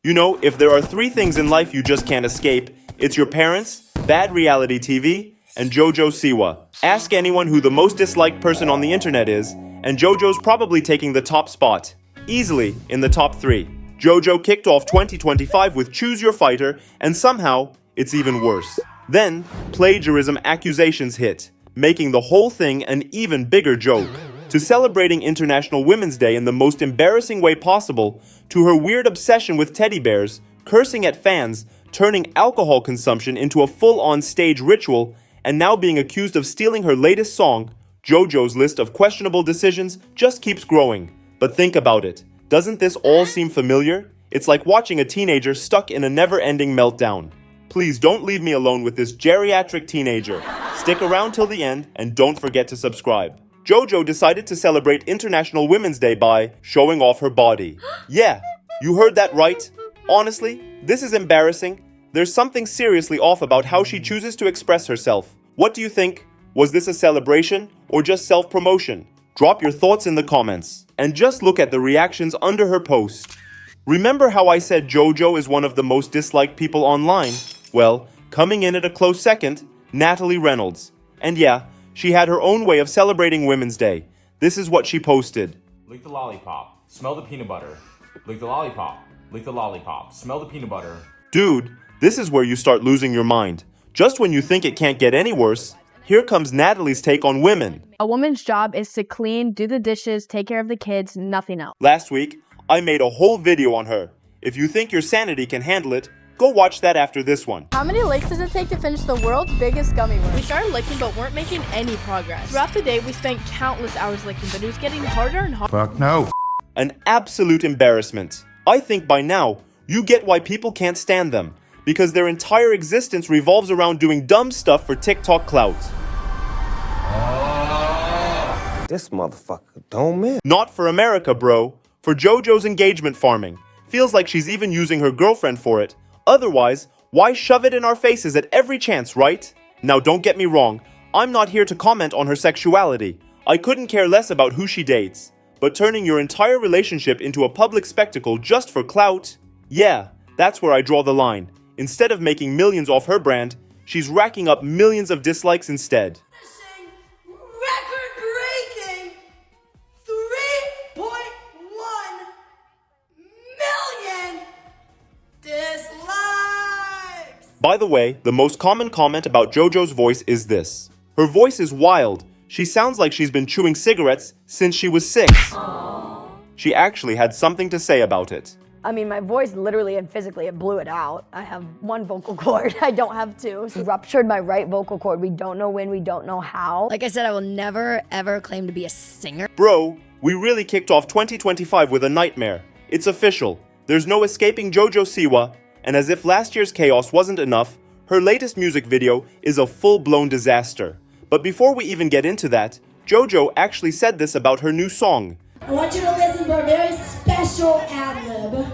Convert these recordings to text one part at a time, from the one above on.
You know, if there are three things in life you just can't escape, it's your parents, bad reality TV, and JoJo Siwa. Ask anyone who the most disliked person on the internet is, and JoJo's probably taking the top spot. Easily in the top 3. JoJo kicked off 2025 with Choose Your Fighter, and somehow, it's even worse. Then, plagiarism accusations hit, making the whole thing an even bigger joke. To celebrating International Women's Day in the most embarrassing way possible, to her weird obsession with teddy bears, cursing at fans, turning alcohol consumption into a full-on stage ritual, and now being accused of stealing her latest song, JoJo's list of questionable decisions just keeps growing. But think about it. Doesn't this all seem familiar? It's like watching a teenager stuck in a never-ending meltdown. Please don't leave me alone with this geriatric teenager. Stick around till the end and don't forget to subscribe. JoJo decided to celebrate International Women's Day by showing off her body. Yeah, you heard that right. Honestly, this is embarrassing. There's something seriously off about how she chooses to express herself. What do you think? Was this a celebration or just self-promotion? Drop your thoughts in the comments. And just look at the reactions under her post. Remember how I said JoJo is one of the most disliked people online? Well, coming in at a close second, Natalie Reynolds. And yeah, she had her own way of celebrating Women's Day. This is what she posted. Lick the lollipop, smell the peanut butter. Lick the lollipop, lick the lollipop, smell the peanut butter. Dude, this is where you start losing your mind. Just when you think it can't get any worse, here comes Natalie's take on women. A woman's job is to clean, do the dishes, take care of the kids, nothing else. Last week, I made a whole video on her. If you think your sanity can handle it, go watch that after this one. How many licks does it take to finish the world's biggest gummy worm? We started licking but weren't making any progress. Throughout the day, we spent countless hours licking, but it was getting harder and harder. Fuck no. An absolute embarrassment. I think by now, you get why people can't stand them. Because their entire existence revolves around doing dumb stuff for TikTok clout. This motherfucker don't miss. Not for America, bro. For JoJo's engagement farming. Feels like she's even using her girlfriend for it. Otherwise, why shove it in our faces at every chance, right? Now don't get me wrong, I'm not here to comment on her sexuality. I couldn't care less about who she dates. But turning your entire relationship into a public spectacle just for clout? Yeah, that's where I draw the line. Instead of making millions off her brand, she's racking up millions of dislikes instead. Record-breaking 3.1 million dislikes! By the way, the most common comment about JoJo's voice is this. Her voice is wild. She sounds like she's been chewing cigarettes since she was 6. Aww. She actually had something to say about it. I mean, my voice literally and physically, it blew it out. I have one vocal cord, I don't have two. Ruptured my right vocal cord. We don't know when, we don't know how. Like I said, I will never, ever claim to be a singer. Bro, we really kicked off 2025 with a nightmare. It's official. There's no escaping JoJo Siwa, and as if last year's chaos wasn't enough, her latest music video is a full-blown disaster. But before we even get into that, JoJo actually said this about her new song. I want you to listen for a very special ad-lib.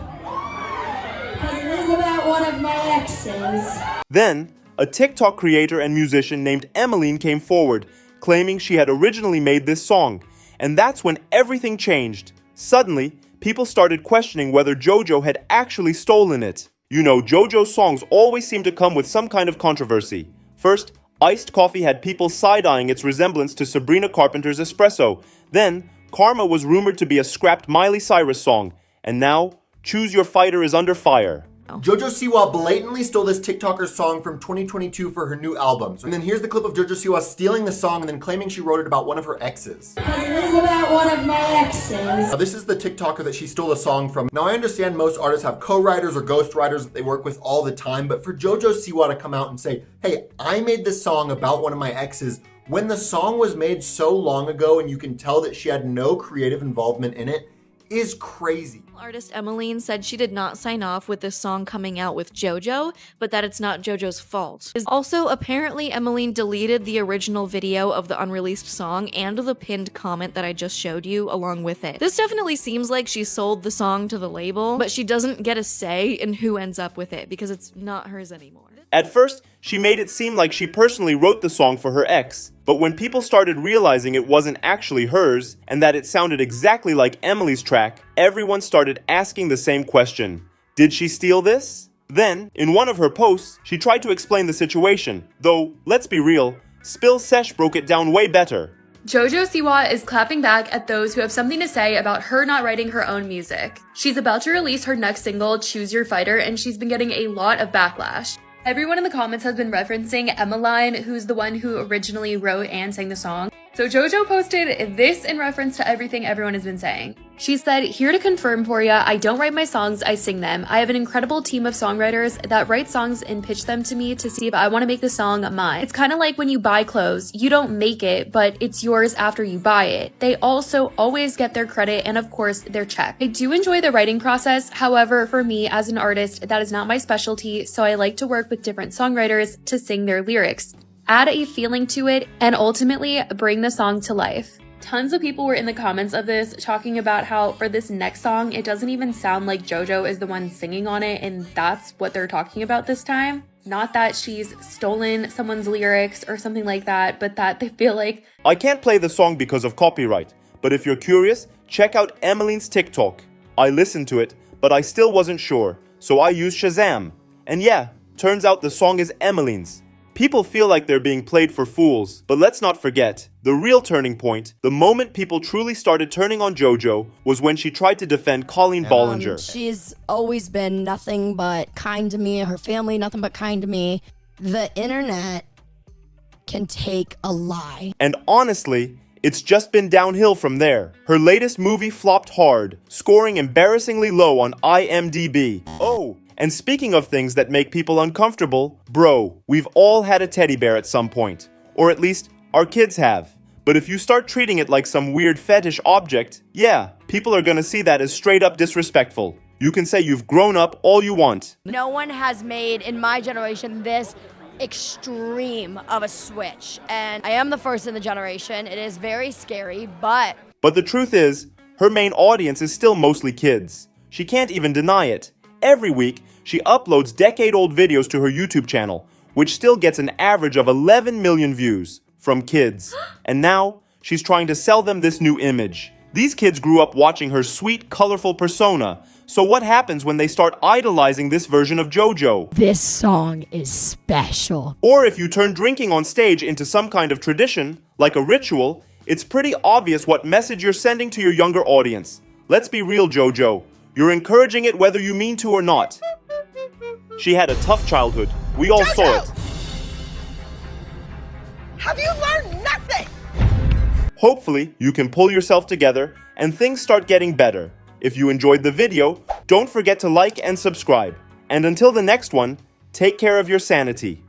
Because it is about one of my exes. Then, a TikTok creator and musician named Emmeline came forward, claiming she had originally made this song. And that's when everything changed. Suddenly, people started questioning whether JoJo had actually stolen it. You know, JoJo's songs always seem to come with some kind of controversy. First, Iced Coffee had people side-eyeing its resemblance to Sabrina Carpenter's Espresso. Then, Karma was rumored to be a scrapped Miley Cyrus song. And now, Choose Your Fighter is under fire. JoJo Siwa blatantly stole this TikToker's song from 2022 for her new album. And then here's the clip of JoJo Siwa stealing the song and then claiming she wrote it about one of her exes. Because it is about one of my exes. Now this is the TikToker that she stole the song from. Now I understand most artists have co-writers or ghostwriters that they work with all the time, but for JoJo Siwa to come out and say, hey, I made this song about one of my exes, when the song was made so long ago and you can tell that she had no creative involvement in it, is crazy. Artist Emmeline said she did not sign off with this song coming out with JoJo, but that it's not JoJo's fault. Also, apparently Emmeline deleted the original video of the unreleased song and the pinned comment that I just showed you along with it. This definitely seems like she sold the song to the label, but she doesn't get a say in who ends up with it because it's not hers anymore. At first, she made it seem like she personally wrote the song for her ex, but when people started realizing it wasn't actually hers and that it sounded exactly like Emily's track, everyone started asking the same question. Did she steal this? Then, in one of her posts, she tried to explain the situation, though, let's be real, Spill Sesh broke it down way better. JoJo Siwa is clapping back at those who have something to say about her not writing her own music. She's about to release her next single, Choose Your Fighter, and she's been getting a lot of backlash. Everyone in the comments has been referencing Emmeline, who's the one who originally wrote and sang the song. So JoJo posted this in reference to everything everyone has been saying. She said, "Here to confirm for ya, I don't write my songs, I sing them. I have an incredible team of songwriters that write songs and pitch them to me to see if I want to make the song mine. It's kind of like when you buy clothes. You don't make it, but it's yours after you buy it. They also always get their credit and of course their check. I do enjoy the writing process. However, for me as an artist, that is not my specialty, so I like to work with different songwriters to sing their lyrics, add a feeling to it, and ultimately bring the song to life." Tons of people were in the comments of this talking about how for this next song, it doesn't even sound like JoJo is the one singing on it, and that's what they're talking about this time. Not that she's stolen someone's lyrics or something like that, but that they feel like... I can't play the song because of copyright, but if you're curious, check out Emmeline's TikTok. I listened to it, but I still wasn't sure, so I used Shazam. And yeah, turns out the song is Emmeline's. People feel like they're being played for fools, but let's not forget, the real turning point, the moment people truly started turning on JoJo, was when she tried to defend Colleen Bollinger. She's always been nothing but kind to me, her family nothing but kind to me. The internet can take a lie. And honestly, it's just been downhill from there. Her latest movie flopped hard, scoring embarrassingly low on IMDb. Oh, and speaking of things that make people uncomfortable, bro, we've all had a teddy bear at some point. Or at least, our kids have. But if you start treating it like some weird fetish object, yeah, people are gonna see that as straight up disrespectful. You can say you've grown up all you want. No one has made, in my generation, this extreme of a switch. And I am the first in the generation. It is very scary, but... But the truth is, her main audience is still mostly kids. She can't even deny it. Every week, she uploads decade-old videos to her YouTube channel, which still gets an average of 11 million views from kids. And now, she's trying to sell them this new image. These kids grew up watching her sweet, colorful persona. So what happens when they start idolizing this version of JoJo? This song is special. Or if you turn drinking on stage into some kind of tradition, like a ritual, it's pretty obvious what message you're sending to your younger audience. Let's be real, JoJo. You're encouraging it whether you mean to or not. She had a tough childhood. We all saw it. Have you learned nothing? Hopefully, you can pull yourself together and things start getting better. If you enjoyed the video, don't forget to like and subscribe. And until the next one, take care of your sanity.